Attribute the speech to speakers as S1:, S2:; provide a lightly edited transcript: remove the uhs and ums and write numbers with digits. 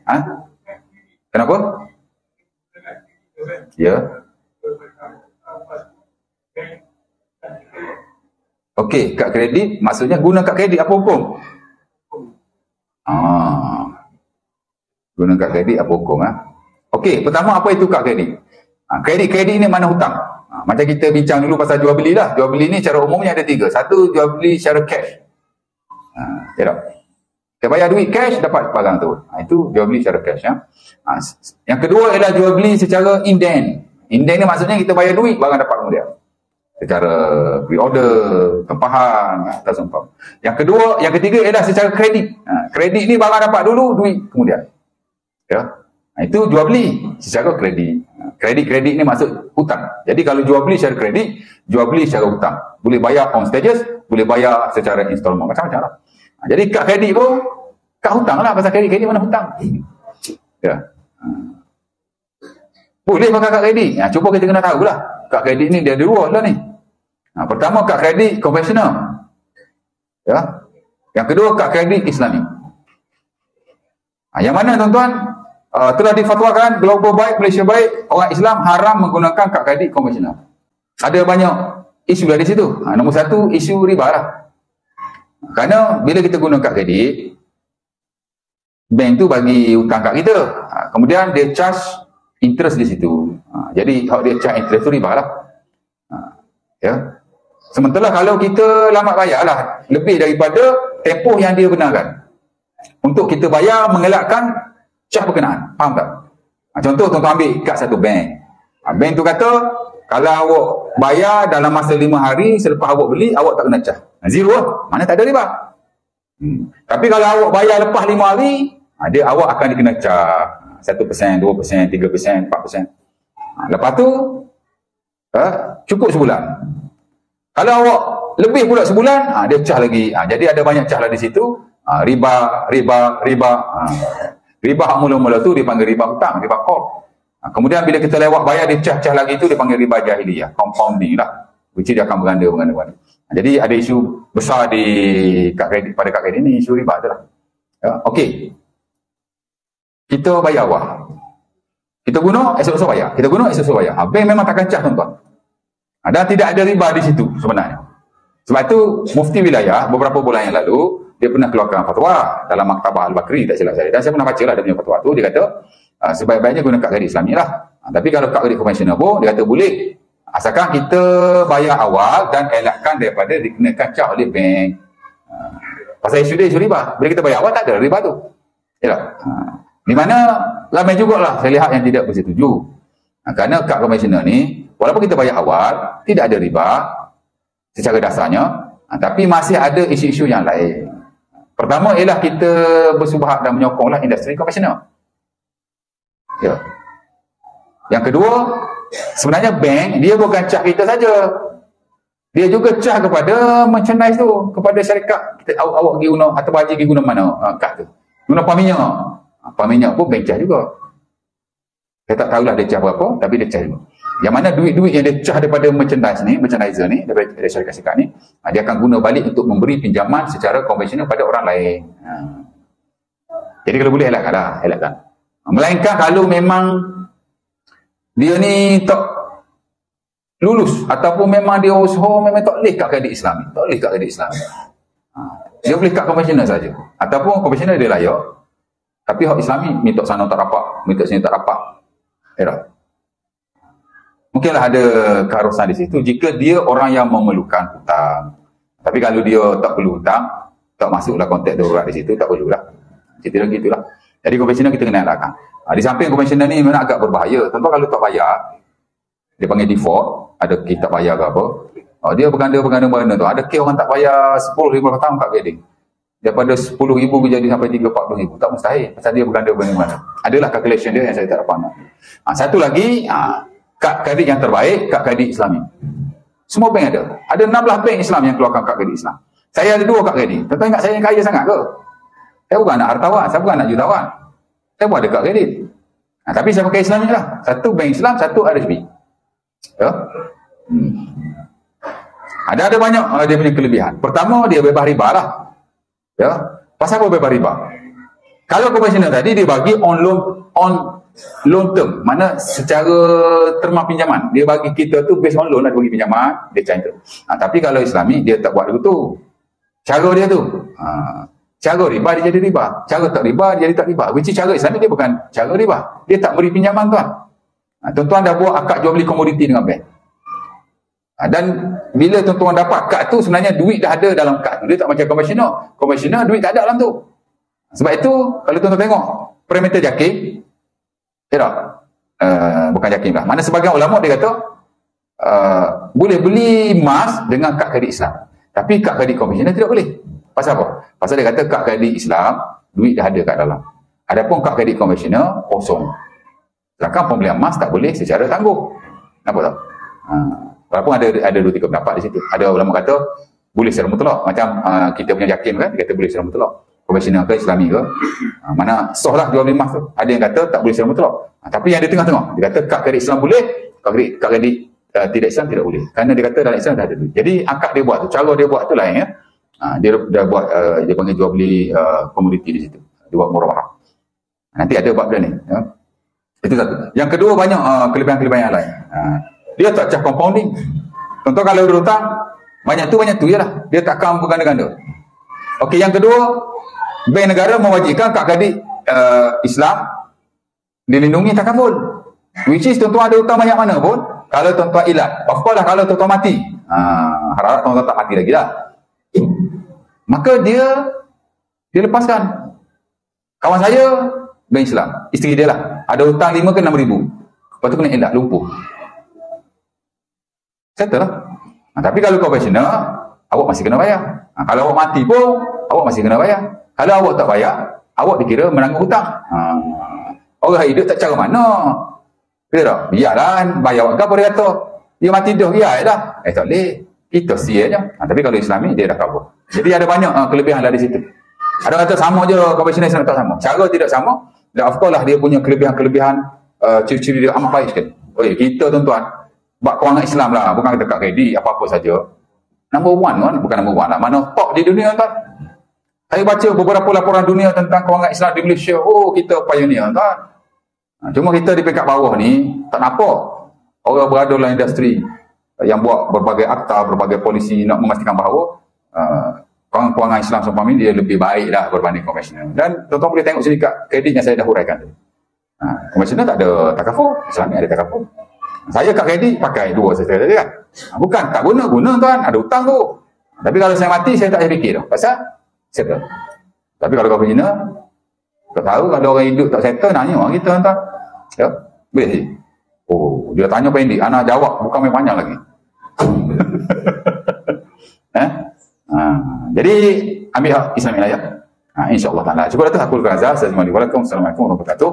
S1: Ha? Kenapa? Ya. Okey, kad kredit maksudnya guna kad kredit apa hukum? Guna kad kredit apa hukum? Okey, pertama apa itu kad kredit? Kredit ni mana hutang? Macam kita bincang dulu pasal jual beli lah. Jual beli ni cara umumnya ada 3. Satu, jual beli secara cash. Ya tak? Kita bayar duit cash, dapat barang tu. Itu jual beli secara cash. Yang kedua ialah jual beli secara inden. Inden ni maksudnya kita bayar duit, barang dapat kemudian. Secara pre-order, tempahan, atas umpam. Yang ketiga ialah secara kredit. Kredit ni barang dapat dulu, duit kemudian. Ya. Itu jual beli secara kredit. Kredit ni maksud hutang. Jadi kalau jual beli secara kredit, jual beli secara hutang. Boleh bayar on stages, boleh bayar secara installment. Macam-macam lah. Jadi kad kredit pun, kad hutang lah. Pasal kredit mana hutang. Ya. Boleh pakai kad kredit. Cuba kita kena tahulah. Kad kredit ni dia ada dua lah ni. Pertama, kad kredit konvensional. Ya. Yang kedua, kad kredit Islami. Yang mana tuan-tuan? Telah difatwakan global baik, Malaysia baik, orang Islam haram menggunakan kad kredit konvensional. Ada banyak isu dari situ. Nombor satu, isu riba lah. Kerana bila kita guna kad kredit, bank tu bagi hutang kat kita. Kemudian dia charge interest di situ. Jadi kalau dia charge interest tu riba lah. Ya. Sementara kalau kita lambat bayar lah, lebih daripada tempoh yang dia benarkan. Untuk kita bayar mengelakkan charge berkenaan. Faham tak? Contoh tuan-tuan ambil kad satu bank. Bank tu kata, kalau awak bayar dalam masa 5 hari selepas awak beli, awak tak kena charge. Zero lah. Mana tak ada riba. Tapi kalau awak bayar lepas 5 hari, awak akan dikena charge 1%, 2%, 3%, 4%. Lepas tu, cukup sebulan. Kalau awak lebih pula sebulan, dia charge lagi. Jadi ada banyak charge lah di situ. Riba. Riba hak mula-mula tu dipanggil riba hutang, riba qard. Kemudian bila kita lewat bayar, dia charge lagi tu dipanggil riba jahiliyah, compounding lah. Which dia akan berganda. Jadi ada isu besar di kad kredit, pada kad kredit ni, isu riba tu lah. Okey. Kita bayar awal. Kita guna, esok-esok bayar. Kita guna, esok-esok bayar. Bank memang takkan charge tuan-tuan. Dan tidak ada riba di situ sebenarnya. Sebab tu Mufti Wilayah beberapa bulan yang lalu dia pernah keluarkan fatwa dalam Maktabah Al-Bakri, tak silap saya. Dan saya pernah baca lah dia punya fatwa tu. Dia kata sebaik-baiknya guna kad kredit Islami lah. Tapi kalau kad kredit konvensional pun dia kata boleh. Asalkan kita bayar awal dan elakkan daripada dikenakan charge oleh bank. Pasal isu dia isu riba. Bila kita bayar awal tak ada riba tu. Yalah. Di mana ramai jugalah saya lihat yang tidak bersetuju. Kerana kad konvensional ni, walaupun kita bayar awal, tidak ada riba secara dasarnya, tapi masih ada isu-isu yang lain. Pertama ialah kita bersubhat dan menyokonglah industri konvensional. Ya. Yang kedua, sebenarnya bank dia bukan charge kita saja. Dia juga charge kepada merchandise tu, kepada syarikat. Awak pergi guna atau haji pergi guna mana kad tu? Guna paminyak. Paminyak pun bank charge juga. Saya tak tahulah dia charge berapa, tapi dia charge juga. Yang mana duit-duit yang dia charge daripada merchandiser ni, daripada syarikat-syarikat ni, dia akan guna balik untuk memberi pinjaman secara konvensional pada orang lain. Jadi kalau boleh elakkan. Melainkan kalau memang dia ni tak lulus ataupun memang dia usaha memang tak boleh kad kredit Islami. Tak boleh kad kredit Islami. Dia boleh kad konvensional saja. Ataupun konvensional dia layak. Tapi hak Islami minta sana tak rapat, minta sini tak rapat. Mungkinlah ada keharusan di situ jika dia orang yang memerlukan hutang. Tapi kalau dia tak perlu hutang, tak masuklah konteks darurat di situ, tak perlulah. Cerita lagi itulah. Jadi konvensional kita kena elakkan. Di samping konvensional ni memang agak berbahaya. Tentu kalau tak bayar, dia panggil default, ada kes tak bayar ke apa. Dia berganda tu. Ada kes orang tak bayar 10-15 tahun kat kredit. Daripada 10,000 jadi sampai 30-40,000. Tak mustahil. Pasal dia berganda mana. Adalah calculation dia yang saya tak dapat. Satu lagi, kad kredit yang terbaik, kad kredit Islami. Semua bank ada. Ada 16 bank Islam yang keluarkan kad kredit Islam. Saya ada 2 kad kredit. Tentu ingat saya yang kaya sangat ke? Saya bukan anak hartawan, saya bukan anak jutawan. Saya pun ada kad kredit. Tapi saya pakai Islam je lah. Satu bank Islam, satu RSB. Ya? Ada banyak dia punya kelebihan. Pertama, dia bebas riba lah. Ya? Pasal apa bebas riba? Kalau konvensional tadi dia bagi on loan term, mana secara terma pinjaman. Dia bagi kita tu based on loan, ada bagi pinjaman, dia cair tu. Tapi kalau Islami dia tak buat begitu. Cara dia tu. Cara riba dia jadi riba. Cara tak riba dia jadi tak riba. Which is cara Islami dia bukan cara riba. Dia tak beri pinjaman tuan. Tuan-tuan dah buat akad jual beli komoditi dengan bank. Dan bila tuan-tuan dapat kad tu, sebenarnya duit dah ada dalam kad tu. Dia tak macam konvensional. Konvensional duit tak ada dalam tu. Sebab itu kalau tuan-tuan tengok parameter JAKIM, bukan JAKIM lah. Mana sebagian ulama dia kata boleh beli emas dengan kad kredit Islam. Tapi kad kredit konvensional tidak boleh. Pasal apa? Pasal dia kata kad kredit Islam duit dah ada kat dalam. Adapun kad kredit konvensional kosong. Sedangkan pembelian emas tak boleh secara tangguh. Nampak tak? Walaupun ada dua tiga pendapat di situ. Ada ulama kata boleh secara mutlak. Macam kita punya JAKIM kan, dia kata boleh secara mutlak. Konvensional ke Islami ke. Mana sah lah jual beli emas tu. Ada yang kata tak boleh secara mutlak. Tapi yang di tengah-tengah. Dia kata kad kredit Islam boleh, kad kredit tidak Islam tidak boleh. Kerana dia kata dalam Islam dah ada duit. Jadi akad dia buat tu, cara dia buat tu lain ya. Dia dah buat, dia panggil jual beli komoditi di situ. Dia buat murah-murah. Nanti ada bab dia ni. Ya. Itu satu. Yang kedua banyak kelebihan-kelebihan yang lain. Dia tak cah compounding. Contoh kalau dia hutang, banyak tu je lah. Dia takkan berganda-ganda. Okey, yang kedua, bank negara mewajibkan kad kredit Islam dilindungi takaful. Which is tuan-tuan ada hutang banyak mana pun, kalau tuan-tuan ilat, of course lah kalau tuan-tuan mati, harap tuan-tuan tak mati lagi lah, maka dia lepaskan. Kawan saya bank Islam, isteri dia lah, ada hutang 5 ke 6 ribu, lepas tu kena ilat, lumpuh, settle lah. Tapi kalau konvensional, awak masih kena bayar. Kalau awak mati pun, awak masih kena bayar. Kalau awak tak bayar, awak dikira menanggung hutang. Orang hidup tak cara mana? Kira tak? Biarlah, bayar awak apa dia kata. Dia mati dah, biar dah. Tak boleh. Kita sia je. Tapi kalau Islami, dia dah cover. Jadi ada banyak kelebihan lah di situ. Ada kata sama je, konvensional Islam tak sama. Cara tidak sama. Dan of course lah dia punya kelebihan-kelebihan, ciri-ciri dia amat baik sekali. Kita tuan-tuan, buat kewangan Islam lah. Bukan kita kat kredit, apa-apa saja. Number one kan? Bukan number one lah. Mana top di dunia tuan. Saya baca beberapa laporan dunia tentang kewangan Islam di Malaysia. Oh, kita pioneer tuan. Cuma kita di peringkat bawah ni, tak nampak. Orang berada dalam industri yang buat berbagai akta, berbagai polisi nak memastikan bahawa kewangan Islam seumpama ini dia lebih baik lah berbanding konvensional. Dan tuan-tuan boleh tengok sini kat kredit yang saya dah huraikan tu. Konvensional tak ada takaful, Islam ni ada takaful. Saya kat kredit pakai dua saya tadi kan. Bukan tak guna tuan, ada hutang tu. Tapi kalau saya mati saya tak payah fikir tu. Pasal settle. Tapi kalau konvensional tak tahu kalau orang hidup tak settle nanya orang kita tuan. Ya, boleh sih. Oh, dia tanya pendek, anak jawab bukan main panjang lagi. Jadi ambil hak Islam aja. InsyaAllah ta'ala. Cuba datang aku berkata. Assalamualaikum warahmatullahi wabarakatuh.